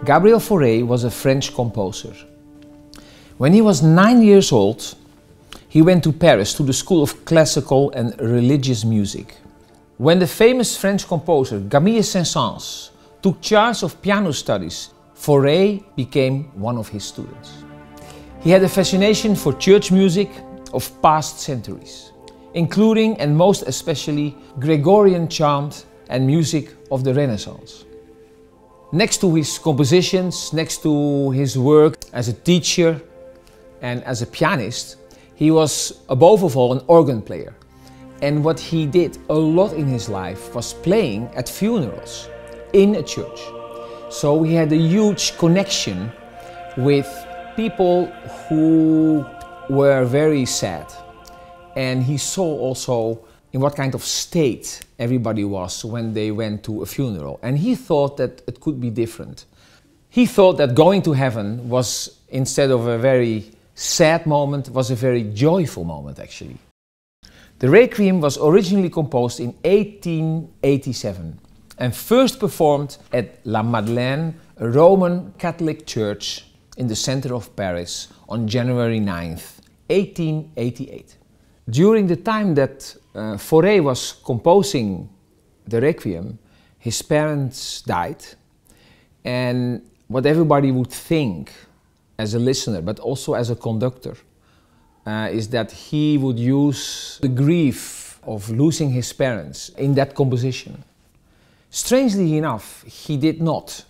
Gabriel Faure was a French composer. When he was 9 years old, he went to Paris to the School of Classical and Religious Music. When the famous French composer Camille Saint-Saëns took charge of piano studies, Faure became one of his students. He had a fascination for church music of past centuries, including and most especially Gregorian chant and music of the Renaissance. Next to his compositions, next to his work as a teacher and as a pianist, he was above all an organ player. And what he did a lot in his life was playing at funerals in a church. So he had a huge connection with people who were very sad. And he saw also in what kind of state everybody was when they went to a funeral. And he thought that it could be different. He thought that going to heaven was, instead of a very sad moment, was a very joyful moment actually. The Requiem was originally composed in 1887 and first performed at La Madeleine, a Roman Catholic church in the center of Paris on January 9th, 1888. During the time that Faure was composing the Requiem, his parents died, and what everybody would think as a listener, but also as a conductor, is that he would use the grief of losing his parents in that composition. Strangely enough, he did not.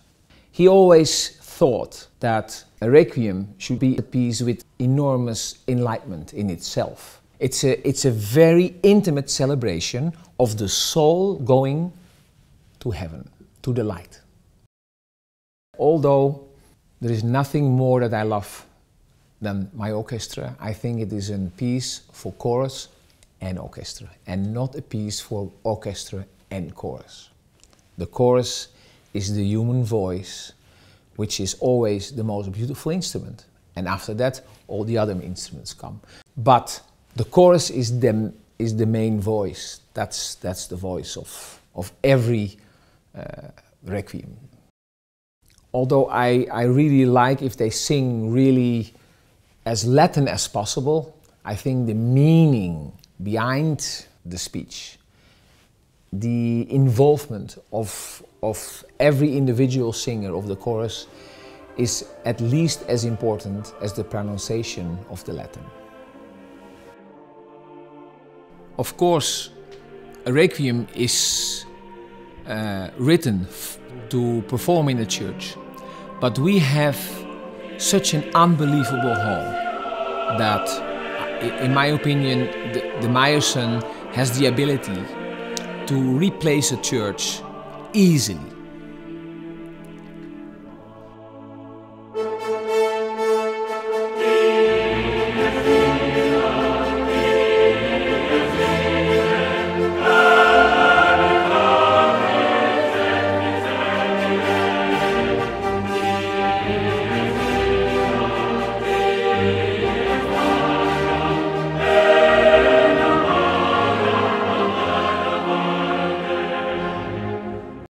He always thought that a Requiem should be a piece with enormous enlightenment in itself. It's a very intimate celebration of the soul going to heaven, to the light. Although there is nothing more that I love than my orchestra, I think it is a piece for chorus and orchestra, and not a piece for orchestra and chorus. The chorus is the human voice, which is always the most beautiful instrument, and after that all the other instruments come. But the chorus is the main voice. That's the voice of every Requiem. Although I really like if they sing really as Latin as possible, I think the meaning behind the speech, the involvement of every individual singer of the chorus is at least as important as the pronunciation of the Latin. Of course, a Requiem is written to perform in a church, but we have such an unbelievable hall that, in my opinion, the MEYERSON has the ability to replace a church easily.